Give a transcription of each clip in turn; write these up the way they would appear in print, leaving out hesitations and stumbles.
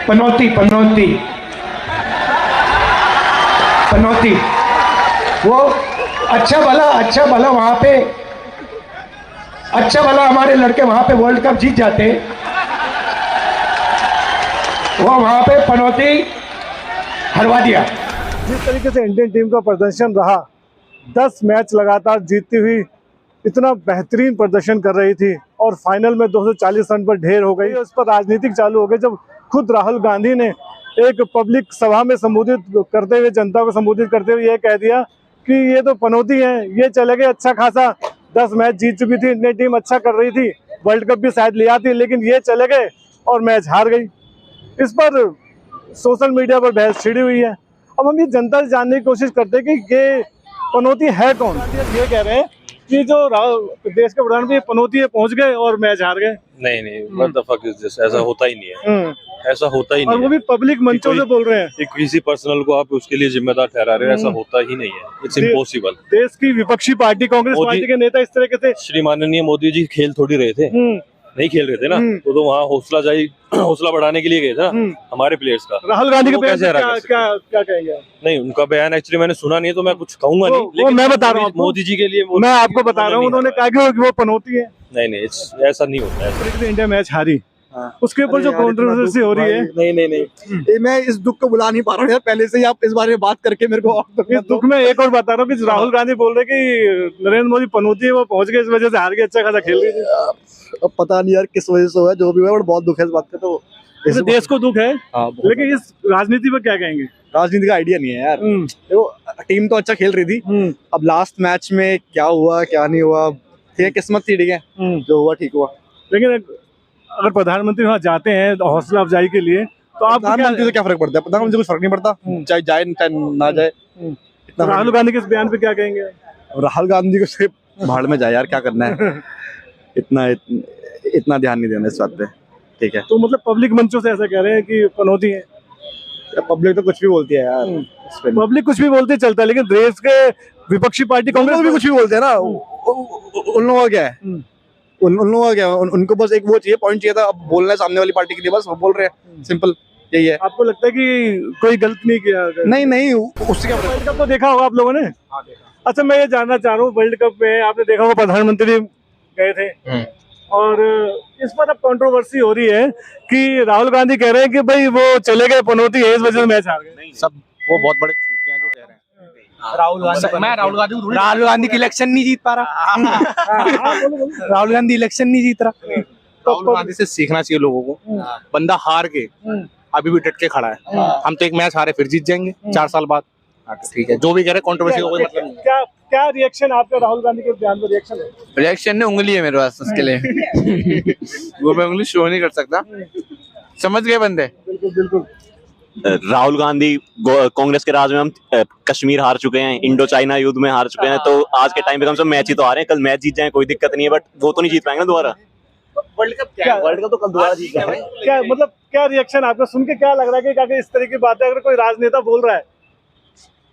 पनौती पनौती पनौती, वो अच्छा भला वहां पे, अच्छा भला हमारे लड़के वहां पे वर्ल्ड कप जीत जाते, वो वहां पे पनौती हरवा दिया। जिस तरीके से इंडियन टीम का प्रदर्शन रहा, 10 मैच लगातार जीतती हुई इतना बेहतरीन प्रदर्शन कर रही थी और फाइनल में 240 रन पर ढेर हो गई। उस पर राजनीतिक चालू हो गई जब खुद राहुल गांधी ने एक पब्लिक सभा में संबोधित करते हुए, जनता को संबोधित करते हुए ये कह दिया कि ये तो पनौती है, ये चले गए अच्छा खासा, 10 मैच जीत चुकी थी इंडियन टीम, अच्छा कर रही थी, वर्ल्ड कप भी शायद लिया थी, लेकिन ये चले गए और मैच हार गई। इस पर सोशल मीडिया पर बहस छिड़ी हुई है। अब हम ये जनता से जानने की कोशिश करते हैं कि ये पनौती है कौन। ये कह रहे हैं कि जो देश के प्रधानमंत्री पनौती है, पहुंच गए और मैच हार गए। नहीं what the fuck is this, ऐसा होता ही नहीं है, ऐसा होता ही नहीं और वो भी पब्लिक मंचों से बोल रहे हैं कि किसी पर्सनल को आप उसके लिए जिम्मेदार ठहरा रहे हो, ऐसा होता ही नहीं है, इट्स इम्पॉसिबल। देश की विपक्षी पार्टी कांग्रेस पार्टी के नेता इस तरह से श्री माननीय मोदी जी खेल थोड़ी रहे थे, नहीं खेल रहे थे ना, तो वहाँ हौसला बढ़ाने के लिए गए थे ना हमारे प्लेयर्स का। राहुल गांधी के कैसे क्या कहेंगे? नहीं, उनका बयान एक्चुअली मैंने सुना नहीं है तो मैं कुछ कहूंगा नहीं, लेकिन मैं बता रहा हूँ मोदी जी के लिए मैं आपको बता रहा हूँ, उन्होंने कहा कि वो पनौती है। नहीं ऐसा नहीं होता है। इंडिया मैच हारी, उसके ऊपर जो कंट्रोवर्सी हो रही है, नहीं मैं इस दुख को बुला नहीं पा रहा हूँ यार, पहले से ही आप इस बारे में बात करके मेरे को इस दुख में एक और बता रहा हूँ कि राहुल गांधी बोल रहे कि नरेंद्र मोदी पनौती है, वो पहुंच गए, इस वजह से हार के अच्छा खासा खेल रही थी। अब पता नहीं यार किस वजह से हुआ, जो भी हुआ बट बहुत दुख है इस बात का। तो देश को दुख है, लेकिन इस राजनीति पर क्या कहेंगे? राजनीति का आइडिया नहीं है यार। देखो टीम तो अच्छा खेल रही थी, अब लास्ट मैच में क्या हुआ क्या नहीं हुआ, ठीक है, किस्मत थी, ठीक है, जो हुआ ठीक हुआ। लेकिन अगर प्रधानमंत्री वहाँ जाते हैं हौसला अफजाई के लिए, तो आप प्रधानमंत्री से क्या फर्क पड़ता है? प्रधानमंत्री को कुछ फर्क नहीं पड़ता, चाहे जाए चाहे ना जाए। इतना राहुल गांधी के इस बयान पे क्या कहेंगे? राहुल गांधी को सिर्फ भाड़ में जाए यार, क्या करना है। इतना ध्यान नहीं देना इस बात पे, ठीक है। तो मतलब पब्लिक मंचों से ऐसा कह रहे हैं कि पनौती है। पब्लिक तो कुछ भी बोलती है यार, पब्लिक कुछ भी बोलते चलता है, लेकिन देश के विपक्षी पार्टी कांग्रेस भी कुछ भी बोलते हैं ना। उन लोगों का क्या है, उन लोगों का क्या है, उनको बस एक वो चाहिए, पॉइंट चाहिए था, अब बोलना है सामने वाली पार्टी के लिए, बस वो बोल रहे हैं, सिंपल यही है। आपको लगता है कि कोई गलत नहीं किया? नहीं उससे क्या। वर्ल्ड कप तो देखा होगा आप लोगों ने? अच्छा, मैं ये जानना चाह रहा हूँ, वर्ल्ड कप में आपने देखा होगा प्रधानमंत्री गए थे, और इस पर अब कंट्रोवर्सी हो रही है कि राहुल गांधी कह रहे हैं कि भाई वो चले गए, पनौती है, इस वजह से मैच हार गए। सब वो बहुत बड़े चूतियां जो कह रहे हैं। राहुल गांधी की इलेक्शन नहीं जीत पा रहा। राहुल गांधी इलेक्शन नहीं जीत रहा। राहुल गांधी से सीखना चाहिए लोगों को। बंदा हार के अभी भी डट के खड़ा है। हम तो एक मैच हारे फिर जीत जाएंगे 4 साल बाद। ठीक है, जो भी कह रहे कंट्रोवर्सी का कोई मतलब नहीं। क्या रिएक्शन आपका राहुल गांधी के बयान पर? रिएक्शन ने उंगली है मेरे पास उसके लिए। वो मैं उंगली शो नहीं कर सकता, समझ गए बंदे। बिल्कुल। राहुल गांधी कांग्रेस के राज में हम कश्मीर हार चुके हैं, इंडो चाइना युद्ध में हार चुके हैं, तो आज के टाइम पे हम सब मैच ही तो हारे हैं, कल मैच जीत जाए कोई दिक्कत नहीं है, बट वो तो नहीं जीत पाएंगे दोबारा। वर्ल्ड कप तो कल दोबारा जीत जाएंगे। क्या मतलब क्या रिएक्शन आपका सुन के क्या लग रहा है कि अगर इस तरह की बातें अगर कोई राजनेता बोल रहा है,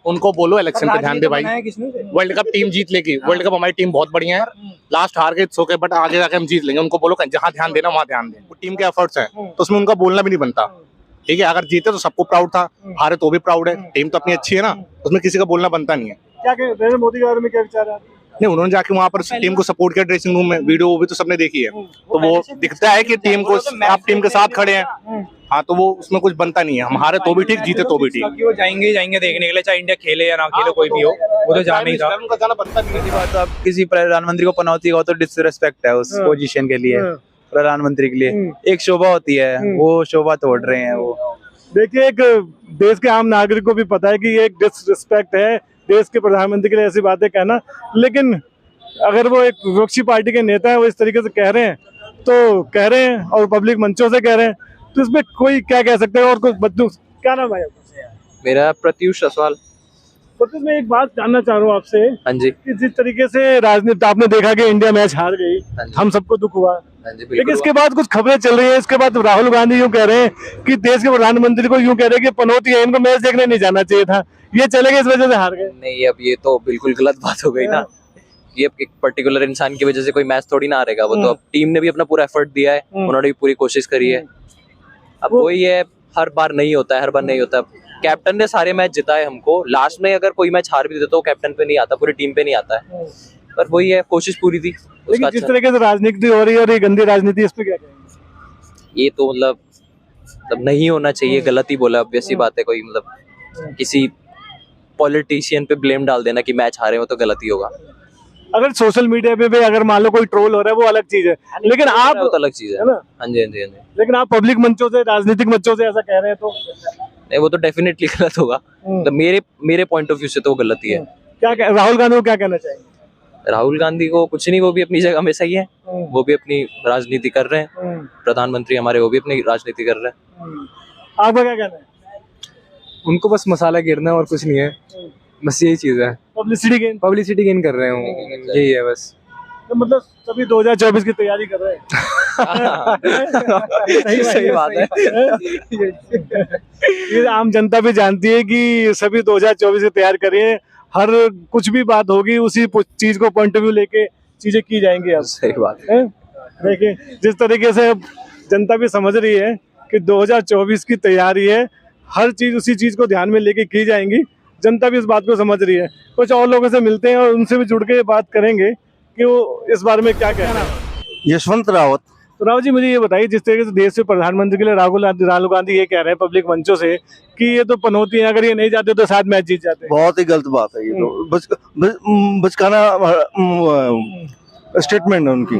उनको बोलो इलेक्शन पे ध्यान दे भाई। वर्ल्ड कप टीम जीत लेगी, वर्ल्ड कप हमारी टीम बहुत बढ़िया है, लास्ट हार गए सो के, बट आगे जाके हम जीत लेंगे। उनको बोलो जहाँ ध्यान देना वहाँ ध्यान दें, वो टीम के एफर्ट्स हैं, तो उसमें उनका बोलना भी नहीं बनता। ठीक है, अगर जीते तो सबको प्राउड था, हारे तो भी प्राउड है, टीम तो अपनी अच्छी है ना, उसमें किसी का बोलना बनता नहीं है। क्या नरेंद्र मोदी के बारे में क्या विचार है? नहीं, उन्होंने जाके वहाँ पर टीम को सपोर्ट किया ड्रेसिंग रूम में, वीडियो वो भी तो सबने देखी है, तो वो दिखता है कि टीम को आप टीम के साथ खड़े हैं। हाँ, तो वो उसमें कुछ बनता नहीं है, हम हारे तो भी ठीक, जीते तो भी ठीक। वो जाएंगे देखने के लिए, चाहे इंडिया खेले या ना खेले, कोई भी हो, वो तो जाना ही था। उनका जाना बनता नहीं है। बात अब किसी प्रधानमंत्री को पनौती का तो डिसरिस्पेक्ट है उस पोजीशन के लिए, प्रधानमंत्री के लिए एक शोभा होती है, वो शोभा तोड़ रहे हैं वो। देखिए, एक देश के आम नागरिक को भी पता है कि ये एक डिसरिस्पेक्ट है देश के प्रधानमंत्री के लिए ऐसी बातें कहना, लेकिन अगर वो एक विपक्षी पार्टी के नेता है, वो इस तरीके से कह रहे हैं तो कह रहे हैं, और पब्लिक मंचों से कह रहे हैं, तो इसमें कोई क्या कह सकते हैं। और कुछ बदलू, क्या नाम है आपका? मेरा प्रत्युष असवाल। प्रत्युष, मैं एक बात जानना चाह रहा हूँ आपसे। हाँ जी। कि जिस तरीके से राजनीति आपने देखा कि इंडिया मैच हार गई, हम सबको दुख हुआ, लेकिन इसके बाद कुछ खबरें चल रही है, इसके बाद राहुल गांधी यूँ कह रहे हैं कि देश के प्रधानमंत्री को यूँ कह रहे हैं कि पनौती है, इनको मैच देखने नहीं जाना चाहिए था, ये चले गए, इस वजह से हार गए। नहीं, अब ये तो बिल्कुल गलत बात हो गई ना। ये एक पर्टिकुलर इंसान की वजह से कोई मैच थोड़ी ना हारेगा, वो तो अब टीम ने भी अपना पूरा एफर्ट दिया है, उन्होंने भी पूरी कोशिश करी है। अब वही है, हर बार नहीं होता है, हर बार नहीं होता है। कैप्टन ने सारे मैच जिताए हमको, लास्ट में अगर कोई मैच हार भी देता तो कैप्टन पे नहीं आता, पूरी टीम पे नहीं आता है, पर वही है, कोशिश पूरी थी। लेकिन जिस तरीके से राजनीति हो रही है और ये गंदी राजनीति, इस पे क्या कहेंगे? ये तो मतलब नहीं होना चाहिए, गलत ही बोला, अब ऐसी बात है। कोई मतलब किसी पॉलिटिशियन पे ब्लेम डाल देना कि मैच हारे हो तो गलत ही होगा। अगर सोशल मीडिया पे भी अगर मान लो कोई ट्रोल हो रहा है वो अलग चीज है, लेकिन आप वो तो अलग चीज है ना। हाँ जी, हाँ जी, हाँ जी। लेकिन आप पब्लिक मंचों से, राजनीतिक मंचों से ऐसा कह रहे हैं तो नहीं, वो तो डेफिनेटली गलत होगा। तो मेरे पॉइंट ऑफ व्यू से तो वो गलत ही है। राहुल गांधी को क्या कहना चाहेंगे? राहुल गांधी को कुछ नहीं, वो भी अपनी जगह में सही है, वो भी अपनी राजनीति कर रहे हैं। प्रधानमंत्री हमारे वो भी अपनी राजनीति कर रहे हैं। आपका क्या कहना है? उनको बस मसाला गिरना और कुछ नहीं है, बस यही चीज है। पब्लिसिटी गेन कर रहे हैं, यही है बस। तो मतलब सभी 2024 की तैयारी कर रहे हैं। सही बात है। ये आम जनता भी जानती है कि सभी 2024 की तैयारी कर रही है, हर कुछ भी बात होगी उसी चीज को पॉइंट ऑफ व्यू लेके चीजें की जाएंगी। अब सही बात है। देखिए जिस तरीके से जनता भी समझ रही है कि 2024 की तैयारी है, हर चीज उसी चीज को ध्यान में लेके की जाएंगी, जनता भी इस बात को समझ रही है। कुछ और लोगों से मिलते हैं और उनसे भी जुड़ के बात करेंगे कि वो इस बारे में क्या कहना है। यशवंत रावत। तो राहुल जी, मुझे ये बताइए, जिस तरीके से देश के प्रधानमंत्री के लिए राहुल गांधी ये कह रहे हैं पब्लिक मंचों से कि ये तो पनौती है, अगर ये नहीं जाते तो शायद मैच जीत जाते। बहुत ही गलत बात है ये तो, बचकाना स्टेटमेंट है उनकी।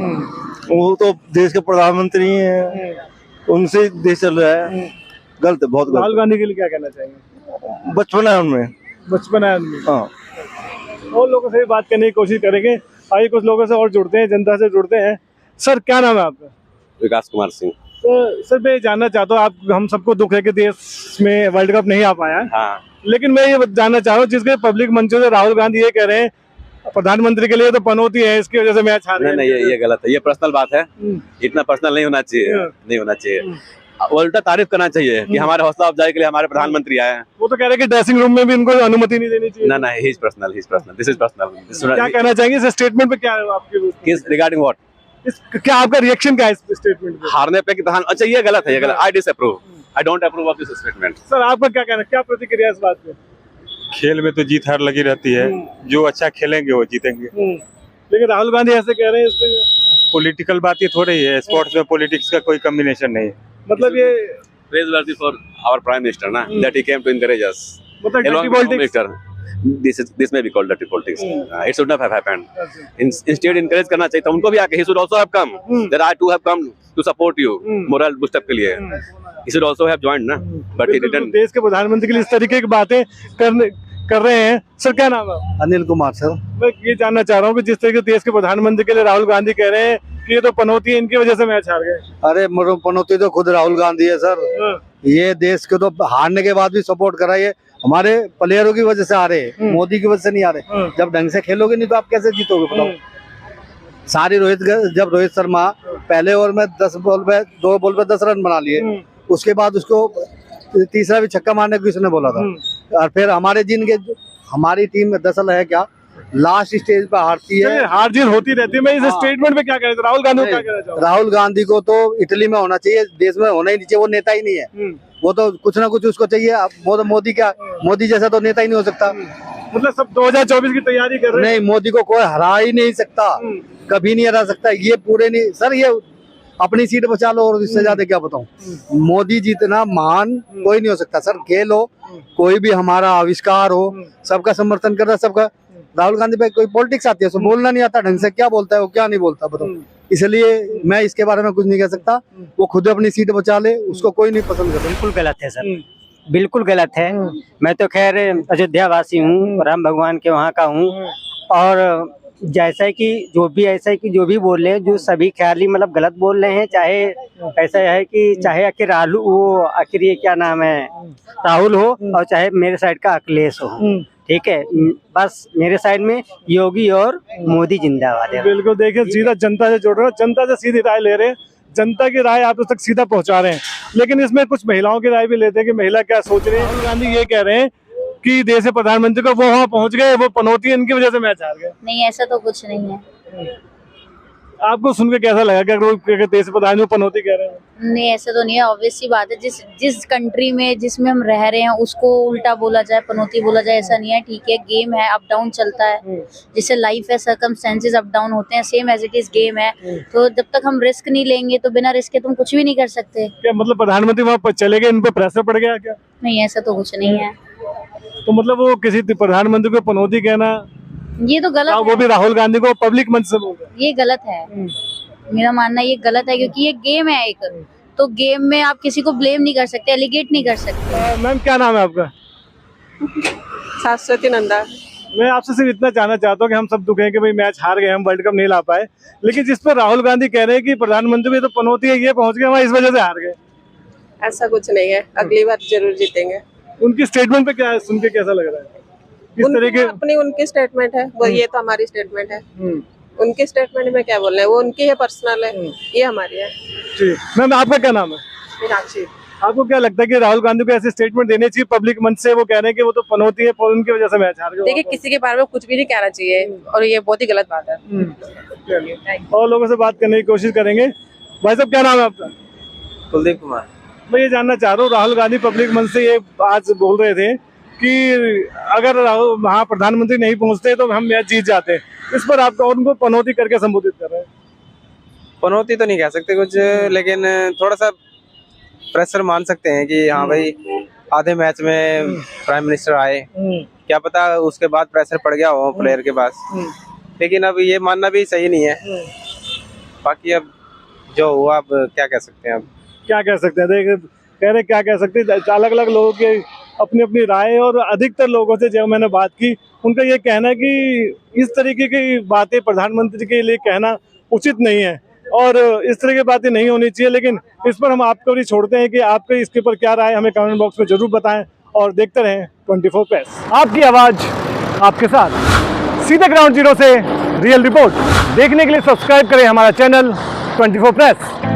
वो तो देश के प्रधानमंत्री हैं, उनसे देश चल रहा है, गलत है, बहुत गलत। राहुल गांधी के लिए क्या कहना चाहेंगे? बचपन है उनमें, बचपन है उनमें। हाँ। और लोगों से भी बात करने की कोशिश करेंगे। आइए कुछ लोगों से और जुड़ते हैं, जनता से जुड़ते हैं। सर, क्या नाम है आपका? विकास कुमार सिंह। तो सर, मैं जानना चाहता हूँ, आप, हम सबको दुख है कि देश में वर्ल्ड कप नहीं आ पाया है। हाँ। लेकिन मैं ये जानना चाह रहा हूँ, जिसके पब्लिक मंचों से राहुल गांधी ये कह रहे हैं प्रधानमंत्री के लिए तो पनौती है, इसकी वजह से मैच हार गए। नहीं, ये गलत है, ये पर्सनल बात है, इतना पर्सनल नहीं होना चाहिए, नहीं होना चाहिए। उल्टा तारीफ करना चाहिए कि हमारे हौसला अफजाई के लिए हमारे प्रधानमंत्री आए हैं। वो तो कह रहे हैं कि ड्रेसिंग रूम में भी इनको अनुमति नहीं देनी चाहिए। ना, he is personal, this is personal. क्या कहना चाहेंगे इस स्टेटमेंट पे? क्या है आपके रिगार्डिंग व्हाट? क्या आपका रिएक्शन क्या है इस स्टेटमेंट पे? हारने पे कि अच्छा, ये गलत है, ये गलत। I disapprove, I don't approve of this statement. Sir, आपका क्या कहना, क्या प्रतिक्रिया है इस बात पे? खेल में तो जीत हार लगी रहती है, जो अच्छा खेलेंगे वो जीतेंगे। लेकिन राहुल गांधी ऐसे कह रहे हैं, इस पे पॉलिटिकल बात ये थोड़ी है, स्पोर्ट्स में पॉलिटिक्स का कोई कॉम्बिनेशन नहीं है। मतलब ये Praiseworthy for our prime minister, na, that he came to encourage us. मतलब Along dirty with Home politics? Minister, this may be called dirty politics. It should not have happened. Instead, encourage करना चाहिए था उनको भी आके. He should also have come. That I too have come to support you. Moral boost up के लिए. He should also have joined, ना, but he didn't. देश के प्रधानमंत्री के लिए इस तरीके की बातें कर रहे हैं। सर, क्या नाम है? अनिल कुमार सर। मैं ये जानना चाह रहा हूँ कि जिस तरीके से देश के प्रधानमंत्री के लिए राहुल गांधी कह रहे हैं कि ये तो पनौती है, इनकी वजह से मैच हार गए। अरे पनौती तो खुद राहुल गांधी है सर। ये देश को तो हारने के बाद भी सपोर्ट करा, ये हमारे प्लेयरों की वजह से आ रहे हैं, मोदी की वजह से नहीं आ रहे। जब ढंग से खेलोगे नहीं तो आप कैसे जीतोगे बताओ? सारी जब रोहित शर्मा पहले ओवर में 2 बॉल पे 10 रन बना लिए, उसके बाद उसको तीसरा भी छक्का मारने को किसने बोला था? और फिर हमारी टीम में दरअसल है क्या, लास्ट स्टेज पर हारती है, हार जीत होती रहती है। मैं इस स्टेटमेंट में क्या कह रहा था, राहुल गांधी को क्या कहना चाहूँ? राहुल गांधी को तो इटली में होना चाहिए, देश में होना ही नहीं चाहिए। वो नेता ही नहीं है, वो तो कुछ ना कुछ उसको चाहिए। वो तो मोदी जैसा तो नेता ही नहीं हो सकता। मतलब सब 2024 की तैयारी कर रहे हैं। नहीं, मोदी को कोई हरा ही नहीं सकता, कभी नहीं हरा सकता। ये पूरे नहीं सर, ये अपनी सीट बचा लो, और इससे ज्यादा क्या बताऊं। मोदी जितना महान कोई नहीं हो सकता सर। खेल हो, कोई भी हमारा आविष्कार हो, सबका समर्थन कर रहा है, सबका। राहुल गांधी पे कोई पॉलिटिक्स आती है, उसको बोलना नहीं आता ढंग से, क्या बोलता है वो, क्या नहीं बोलता बताओ। इसलिए मैं इसके बारे में कुछ नहीं कह सकता। वो खुद अपनी सीट बचा ले, उसको कोई नहीं पसंद करता। बिल्कुल गलत है सर, बिल्कुल गलत है। मैं तो खैर अयोध्या वासी हूँ, राम भगवान के वहाँ का हूँ, और जैसा है कि जो भी बोल रहे हैं, जो सभी ख्याली मतलब गलत बोल रहे हैं। चाहे ऐसा है कि चाहे आखिर ये क्या नाम है, राहुल हो, और चाहे मेरे साइड का अखिलेश हो, ठीक है। बस मेरे साइड में योगी और मोदी जिंदाबाद है। बिल्कुल, देखिए सीधा जनता से जुड़ रहे हो, जनता से सीधी राय ले रहे हैं, जनता की राय आप तक सीधा पहुंचा रहे हैं। लेकिन इसमें कुछ महिलाओं की राय भी लेते हैं कि महिला क्या सोच रही है। राहुल गांधी ये कह रहे हैं कि देश के प्रधानमंत्री को वो वहाँ पहुंच गए, वो पनौती है, इनकी वजह से मैच हार गए। नहीं, ऐसा तो कुछ नहीं है। आपको सुन के कैसा लगा कि अगर वो देश प्रधान जो पनौती कह रहे हैं? नहीं, ऐसा तो नहीं है। ऑब्वियस सी बात है, जिस कंट्री में जिसमें हम रह रहे हैं उसको उल्टा बोला जाए, पनौती बोला जाए, ऐसा नहीं है। ठीक है, गेम है, अप डाउन चलता है, जैसे लाइफ है, सर्कमस्टेंसेस अप डाउन होते हैं, same as it is game है। तो जब तक हम रिस्क नहीं लेंगे तो बिना रिस्क के तुम कुछ भी नहीं कर सकते। क्या मतलब प्रधानमंत्री वहाँ पर चले गए, इन पे प्रेशर पड़ गया क्या? नहीं, ऐसा तो कुछ नहीं है। तो मतलब वो किसी प्रधानमंत्री को पनौती कहना, ये तो गलत वो है। भी राहुल गांधी को पब्लिक मंच से बोल रहे हैं। ये गलत है, मेरा मानना ये गलत है, क्योंकि ये गेम है एक, तो गेम में आप किसी को ब्लेम नहीं कर सकते, एलिगेट नहीं कर सकते। मैम क्या नाम है आपका? शाश्वती नंदा। मैं आपसे सिर्फ इतना जानना चाहता हूँ कि हम सब दुख हैं कि भाई मैच हार गए, हम वर्ल्ड कप नहीं ला पाए, लेकिन जिस पर राहुल गांधी कह रहे हैं कि प्रधानमंत्री तो पनौती है, ये पहुंच गए वहाँ इस वजह से हार गए। ऐसा कुछ नहीं है, अगली बार जरूर जीतेंगे। उनकी स्टेटमेंट पे क्या सुन के कैसा लग रहा है? किस तरीके अपनी उनकी स्टेटमेंट है वो, ये तो हमारी स्टेटमेंट है। उनकी स्टेटमेंट में क्या बोल रहे हैं, वो उनकी है, पर्सनल है, ये हमारी है। जी मैम, आपका क्या नाम है? मीनाक्षी। आपको क्या लगता है कि राहुल गांधी को ऐसे स्टेटमेंट देने चाहिए पब्लिक मंच से? वो कह रहे हैं कि वो तो पनौती है, और उनकी वजह से मैच हार गए। देखिए, किसी के बारे में कुछ भी नहीं कहना चाहिए, और ये बहुत ही गलत बात है। और लोगों से बात करने की कोशिश करेंगे। भाई साहब क्या नाम है आपका? कुलदीप कुमार। मैं ये जानना चाह रहा हूँ, राहुल गांधी पब्लिक मंच से ये आज बोल रहे थे कि अगर वहाँ प्रधानमंत्री नहीं पहुँचते तो हम मैच जीत जाते। इस पर आप उनको पनौती करके संबोधित कर रहे हैं। पनौती तो नहीं कह सकते कुछ, लेकिन थोड़ा सा प्रेशर मान सकते हैं कि हाँ भाई आधे मैच में प्राइम मिनिस्टर आए, क्या पता उसके बाद प्रेशर पड़ गया हो प्लेयर के पास, लेकिन अब ये मानना भी सही नहीं है। बाकी अब जो हुआ, अब क्या कह सकते हैं? अब क्या कह सकते हैं? देख कह रहे क्या कह सकते हैं, अलग अलग लोगों की अपनी अपनी राय, और अधिकतर लोगों से जब मैंने बात की उनका ये कहना है कि इस तरीके की बातें प्रधानमंत्री के लिए कहना उचित नहीं है, और इस तरह की बातें नहीं होनी चाहिए। लेकिन इस पर हम आपको भी छोड़ते हैं कि आपके इसके ऊपर क्या राय, हमें कमेंट बॉक्स में जरूर बताएं, और देखते रहें 24 प्रेस। आपकी आवाज आपके साथ, सीधे ग्राउंड जीरो से रियल रिपोर्ट देखने के लिए सब्सक्राइब करें हमारा चैनल 24 प्रेस।